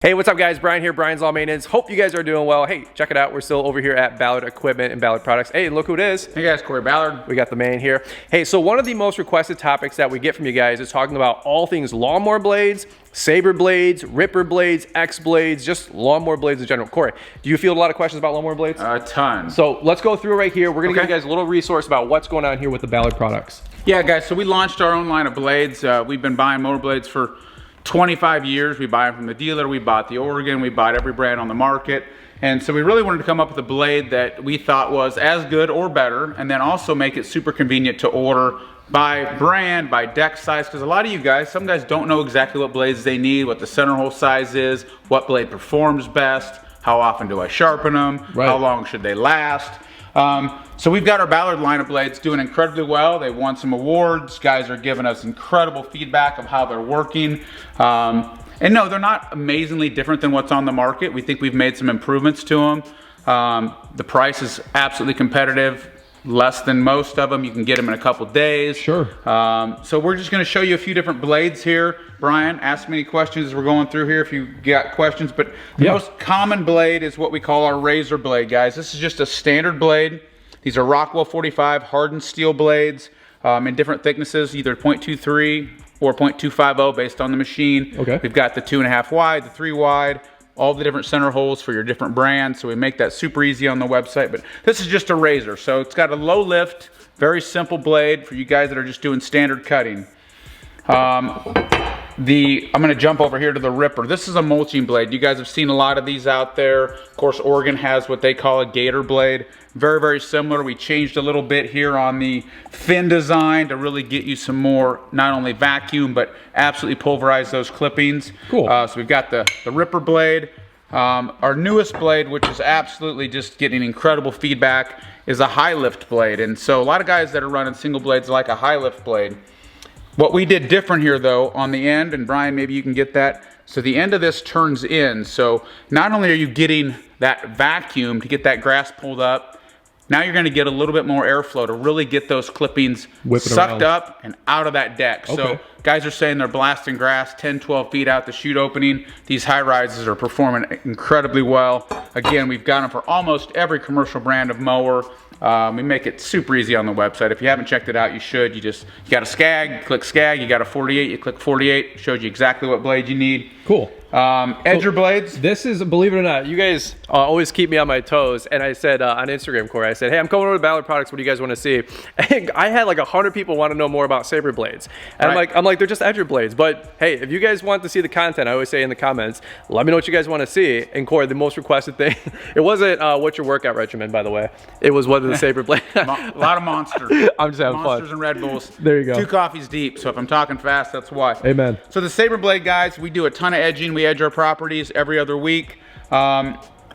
Hey, what's up guys? Brian here, Brian's Law Maintenance. Hope you guys are doing well. Hey, check it out. We're still over here at Ballard Equipment and Ballard Products. Hey, look who it is. Hey guys, Kory Ballard. We got the man here. Hey, so one of the most requested topics that we get from you guys is talking about all things lawnmower blades, Saber Blades, Ripper Blades, X Blades, just lawnmower blades in general. Kory, do you field a lot of questions about lawnmower blades? A ton. So let's go through right here. We're gonna give you guys a little resource about what's going on here with the Ballard products. Yeah guys, so we launched our own line of blades. We've been buying mower blades for 25 years. We buy them from the dealer, we bought the Oregon, we bought every brand on the market. And so we really wanted to come up with a blade that we thought was as good or better, and then also make it super convenient to order by brand, by deck size, because a lot of you guys, some guys don't know exactly what blades they need, what the center hole size is, what blade performs best, how often do I sharpen them, how long should they last. So we've got our Ballard line of blades doing incredibly well. They've won some awards. Guys are giving us incredible feedback of how they're working. And no, they're not amazingly different than what's on the market. We think we've made some improvements to them. The price is absolutely competitive, less than most of them. You can get them in a couple days. Sure. So we're just gonna show you a few different blades here. Brian, ask me any questions as we're going through here if you got questions, but the most common blade is what we call our razor blade, guys. This is just a standard blade. These are Rockwell 45 hardened steel blades in different thicknesses, either 0.23 or 0.250 based on the machine. Okay. We've got the 2.5 wide, the 3 wide, all the different center holes for your different brands. So we make that super easy on the website, but this is just a razor. So it's got a low lift, very simple blade for you guys that are just doing standard cutting. I'm gonna jump over here to the Ripper. This is a mulching blade. You guys have seen a lot of these out there. Of course, Oregon has what they call a gator blade. Very, very similar. We changed a little bit here on the fin design to really get you some more, not only vacuum, but absolutely pulverize those clippings. Cool. So we've got the Ripper blade. Our newest blade, which is absolutely just getting incredible feedback, is a high lift blade. And so a lot of guys that are running single blades like a high lift blade. What we did different here though on the end, and Brian, maybe you can get that. So the end of this turns in. So not only are you getting that vacuum to get that grass pulled up, now you're gonna get a little bit more airflow to really get those clippings sucked up and out of that deck. So guys are saying they're blasting grass 10, 12 feet out the chute opening. These high rises are performing incredibly well. Again, we've got them for almost every commercial brand of mower. We make it super easy on the website. If you haven't checked it out, you should. You got a Skag, you click Skag. You got a 48, you click 48. Shows you exactly what blade you need. Cool. Edger blades. This is, believe it or not, you guys always keep me on my toes. And I said on Instagram, Kory, I said, hey, I'm coming over to Ballard Products. What do you guys want to see? And I had like 100 people want to know more about Saber Blades. And I'm like, they're just Edger blades. But hey, if you guys want to see the content, I always say in the comments, let me know what you guys want to see. And Kory, the most requested thing, it wasn't what's your workout regimen, by the way. It was what is the Saber Blade. A lot of monsters. I'm just having fun. Monsters and Red Bulls. There you go. 2 coffees deep. So if I'm talking fast, that's why. Amen. So the Saber Blade guys, we do a ton of edging. We edge our properties every other week.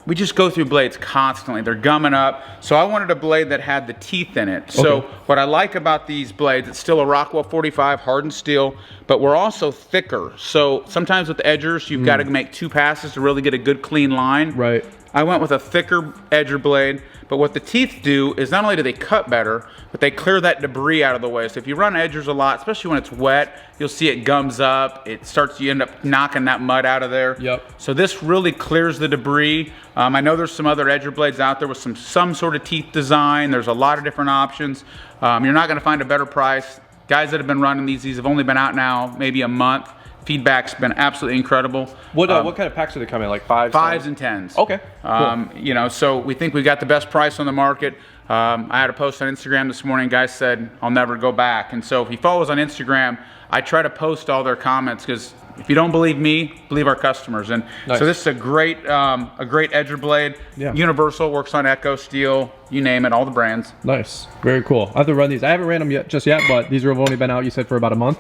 We just go through blades constantly. They're gumming up. So I wanted a blade that had the teeth in it. So what I like about these blades, it's still a Rockwell 45 hardened steel, but we're also thicker. So sometimes with edgers, you've got to make 2 passes to really get a good clean line. Right. I went with a thicker edger blade, but what the teeth do is not only do they cut better, but they clear that debris out of the way. So if you run edgers a lot, especially when it's wet, you'll see it gums up. It starts, you end up knocking that mud out of there. Yep. So this really clears the debris. I know there's some other edger blades out there with some sort of teeth design. There's a lot of different options. You're not gonna find a better price. Guys that have been running these have only been out now maybe a month. Feedback's been absolutely incredible. What kind of packs do they come in? Like 5s? 5s and 10s. Okay. Cool. You know, so we think we got the best price on the market. I had a post on Instagram this morning. Guys said, I'll never go back. And so if he follows on Instagram, I try to post all their comments because if you don't believe me, believe our customers. And so this is a great edger blade. Yeah. Universal, works on Echo, Steel, you name it, all the brands. Nice, very cool. I have to run these. I haven't ran them just yet, but these have only been out, you said, for about a month?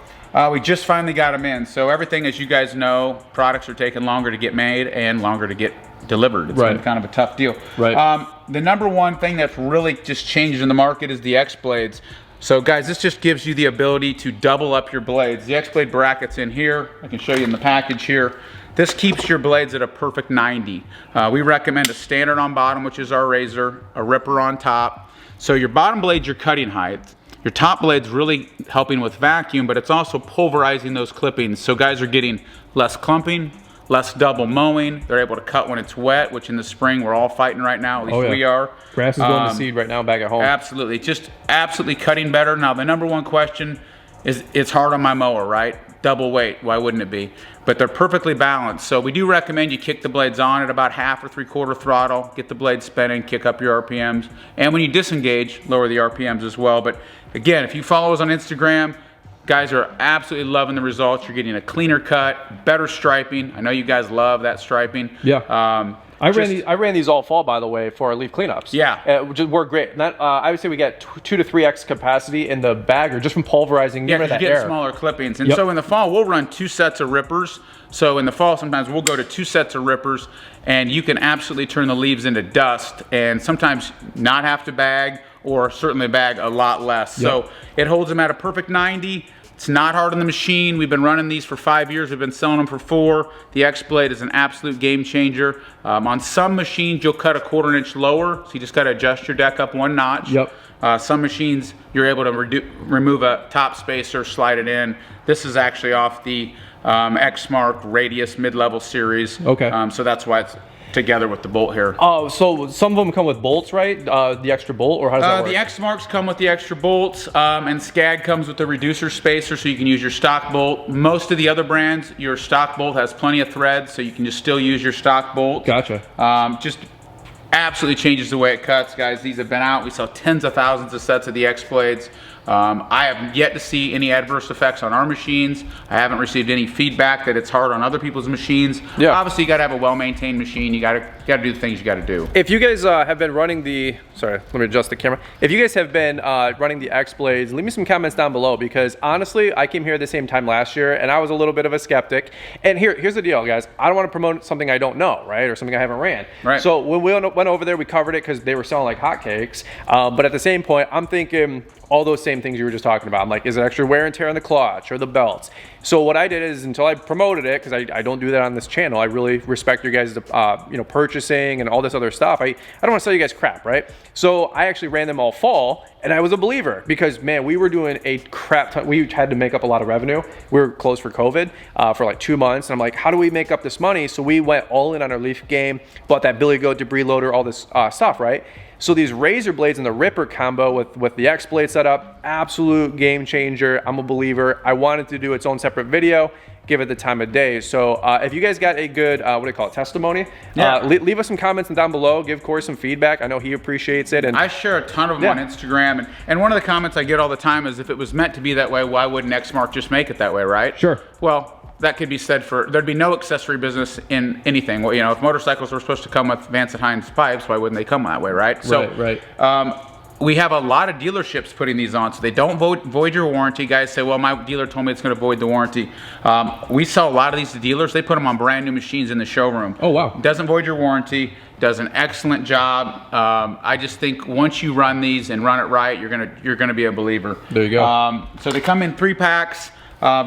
We just finally got them in. So everything, as you guys know, products are taking longer to get made and longer to get delivered. It's been kind of a tough deal. Right. The number one thing that's really just changed in the market is the X Blades. So guys, this just gives you the ability to double up your blades. The X Blade bracket's in here. I can show you in the package here. This keeps your blades at a perfect 90. We recommend a standard on bottom, which is our razor, a ripper on top. So your bottom blade's your cutting height. Your top blade's really helping with vacuum, but it's also pulverizing those clippings. So guys are getting less clumping, less double mowing. They're able to cut when it's wet, which in the spring we're all fighting right now, at least we are. Grass is going to seed right now back at home. Absolutely, just absolutely cutting better. Now the number one question is, it's hard on my mower, right? Double weight, why wouldn't it be? But they're perfectly balanced. So we do recommend you kick the blades on at about 1/2 or 3/4 throttle, get the blade spinning, kick up your RPMs. And when you disengage, lower the RPMs as well. But again, if you follow us on Instagram, guys are absolutely loving the results. You're getting a cleaner cut, better striping. I know you guys love that striping. Yeah. I ran these all fall, by the way, for our leaf cleanups. Yeah. Which worked great. That, I would say we got 2 to 3x capacity in the bagger just from pulverizing. Yeah, because you get smaller clippings. And so in the fall, we'll run 2 sets of rippers. So in the fall, sometimes we'll go to 2 sets of rippers, and you can absolutely turn the leaves into dust, and sometimes not have to bag, or certainly bag a lot less. So it holds them at a perfect 90. It's not hard on the machine. We've been running these for 5 years. We've been selling them for 4. The X Blade is an absolute game changer. On some machines, you'll cut a 1/4 inch lower, so you just got to adjust your deck up 1 notch. Some machines, you're able to remove a top spacer, slide it in. This is actually off the X Mark Radius mid-level series. So that's why it's together with the bolt here. Oh, so some of them come with bolts, right? The extra bolt, or how does that work? The X Marks come with the extra bolts, and Skag comes with the reducer spacer, so you can use your stock bolt. Most of the other brands, your stock bolt has plenty of threads, so you can just still use your stock bolt. Gotcha. Just absolutely changes the way it cuts, guys. These have been out. We sell tens of thousands of sets of the X Blades. I have yet to see any adverse effects on our machines. I haven't received any feedback that it's hard on other people's machines. Obviously, you got to have a well-maintained machine. You got to do the things you got to do. If you guys have been running the, sorry, let me adjust the camera. If you guys have been running the X Blades, leave me some comments down below, because honestly, I came here at the same time last year, and I was a little bit of a skeptic. And here's the deal, guys. I don't want to promote something I don't know, right, or something I haven't ran. So when we went over there, we covered it because they were selling like hotcakes. But at the same point, I'm thinking all those same things you were just talking about. I'm like, is it extra wear and tear on the clutch or the belts? So what I did is, until I promoted it, because I don't do that on this channel, I really respect your guys' purchasing and all this other stuff. I don't want to sell you guys crap, right? So I actually ran them all fall, and I was a believer, because man, we were doing a crap ton. We had to make up a lot of revenue. We were closed for COVID for like 2 months, and I'm like, how do we make up this money? So we went all in on our leaf game, bought that Billy Goat debris loader, all this stuff, right? So these Razor Blades and the Ripper combo with the X Blade setup, absolute game changer. I'm a believer. I wanted to do its own separate video, give it the time of day. So if you guys got a good, what do you call it, testimony, leave us some comments down below. Give Kory some feedback. I know he appreciates it. And I share a ton of them on Instagram. And one of the comments I get all the time is, if it was meant to be that way, why wouldn't X Mark just make it that way, right? Sure. Well, that could be said for, there'd be no accessory business in anything. Well, if motorcycles were supposed to come with Vance & Hines pipes, why wouldn't they come that way, right? So, we have a lot of dealerships putting these on, so they don't void your warranty. Guys say, well, my dealer told me it's going to void the warranty. We sell a lot of these to dealers. They put them on brand new machines in the showroom. Oh, wow. Doesn't void your warranty. Does an excellent job. I just think once you run these and run it right, you're gonna be a believer. There you go. So they come in 3 packs.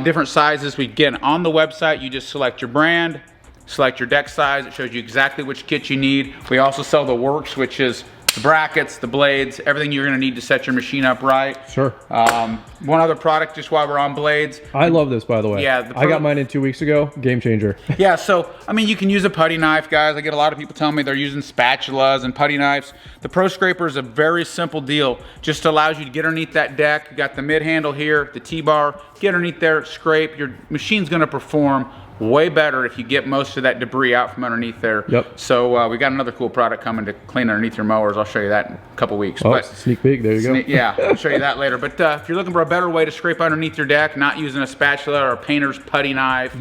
Different sizes. Again, on the website, you just select your brand, select your deck size. It shows you exactly which kit you need. We also sell the works, which is the brackets, the blades, everything you're gonna need to set your machine up right. Sure. One other product, just while we're on blades. I love this, by the way. Yeah. I got mine in 2 weeks ago. Game changer. Yeah, so, I mean, you can use a putty knife, guys. I get a lot of people telling me they're using spatulas and putty knives. The Pro Scraper is a very simple deal. Just allows you to get underneath that deck. You got the mid handle here, the T-bar. Get underneath there, scrape. Your machine's gonna perform way better if you get most of that debris out from underneath there. So we got another cool product coming to clean underneath your mowers. I'll show you that in a couple weeks. Oh, sneak peek, there you go. Yeah, I'll show you that later. But if you're looking for a better way to scrape underneath your deck, not using a spatula or a painter's putty knife,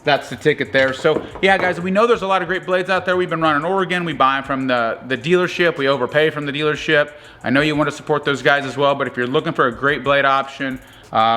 that's the ticket there. So yeah, guys, we know there's a lot of great blades out there. We've been running Oregon. We buy them from the dealership. We overpay from the dealership. I know you want to support those guys as well, but if you're looking for a great blade option,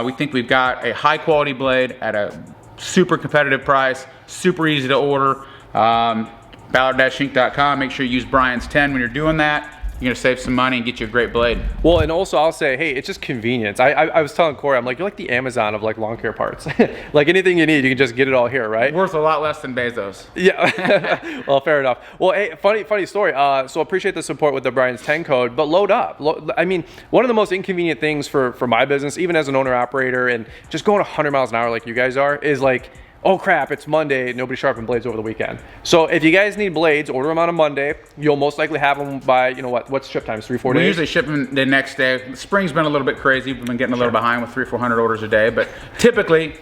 we think we've got a high quality blade at a super competitive price, super easy to order. Ballard-Inc.com. Make sure you use Brian's 10 when you're doing that. You're gonna save some money and get you a great blade. Well, and also I'll say, hey, it's just convenience. I was telling Kory, I'm like, you're like the Amazon of like lawn care parts. Like anything you need, you can just get it all here, right? Worth a lot less than Bezos. Yeah. Well, fair enough. Well, hey, funny story. So appreciate the support with the Brian's 10 code, but load up. I mean, one of the most inconvenient things for my business, even as an owner operator, and just going 100 miles an hour like you guys are, is like, oh crap, it's Monday, nobody sharpened blades over the weekend. So if you guys need blades, order them on a Monday. You'll most likely have them by, you know what's ship times, 3-4 days? We usually ship them the next day. Spring's been a little bit crazy. We've been getting a little behind with 300-400 orders a day, but typically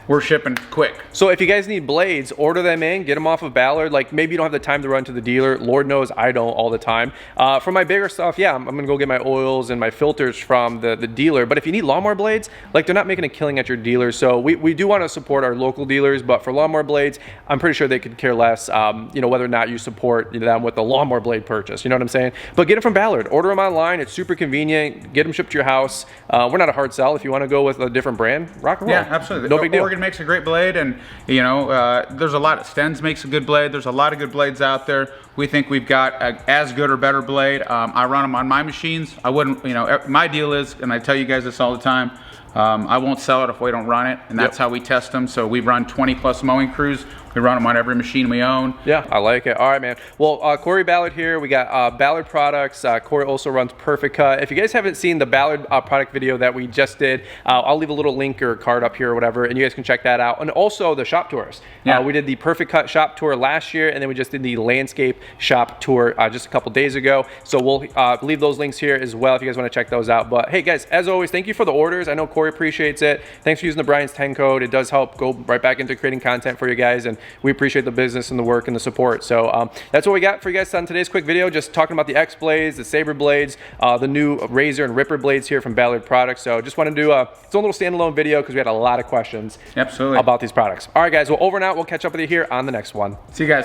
we're shipping quick. So if you guys need blades, order them in, get them off of Ballard. Like maybe you don't have the time to run to the dealer. Lord knows I don't all the time. For my bigger stuff, yeah, I'm gonna go get my oils and my filters from the dealer. But if you need lawnmower blades, like they're not making a killing at your dealer. So we do want to support our local dealers, but for lawnmower blades, I'm pretty sure they could care less, you know, whether or not you support them with a lawnmower blade purchase. You know what I'm saying? But get them from Ballard. Order them online. It's super convenient. Get them shipped to your house. We're not a hard sell. If you want to go with a different brand, rock and roll. Yeah, absolutely. No big deal. Oregon makes a great blade, and you know, there's a lot. Stens makes a good blade. There's a lot of good blades out there. We think we've got as good or better blade. I run them on my machines. I wouldn't, you know, my deal is, and I tell you guys this all the time, I won't sell it if we don't run it, and that's how we test them. So we run 20+ mowing crews. We run them on every machine we own. Yeah, I like it. All right, man. Well, Kory Ballard here. We got Ballard Products. Kory also runs Perfect Cut. If you guys haven't seen the Ballard product video that we just did, I'll leave a little link or card up here or whatever, and you guys can check that out. And also the shop tours. Yeah. We did the Perfect Cut shop tour last year, and then we just did the landscape shop tour just a couple days ago. So we'll leave those links here as well if you guys want to check those out. But hey, guys, as always, thank you for the orders. I know Kory appreciates it. Thanks for using the Brian's 10 code. It does help go right back into creating content for you guys, and we appreciate the business and the work and the support. So that's what we got for you guys on today's quick video, just talking about the X Blades, the Saber Blades, the new Razor and Ripper Blades here from Ballard Products. So just wanted to do its own little standalone video because we had a lot of questions Absolutely. about these products. All right, guys, well, over and out. We'll catch up with you here on the next one. See you guys.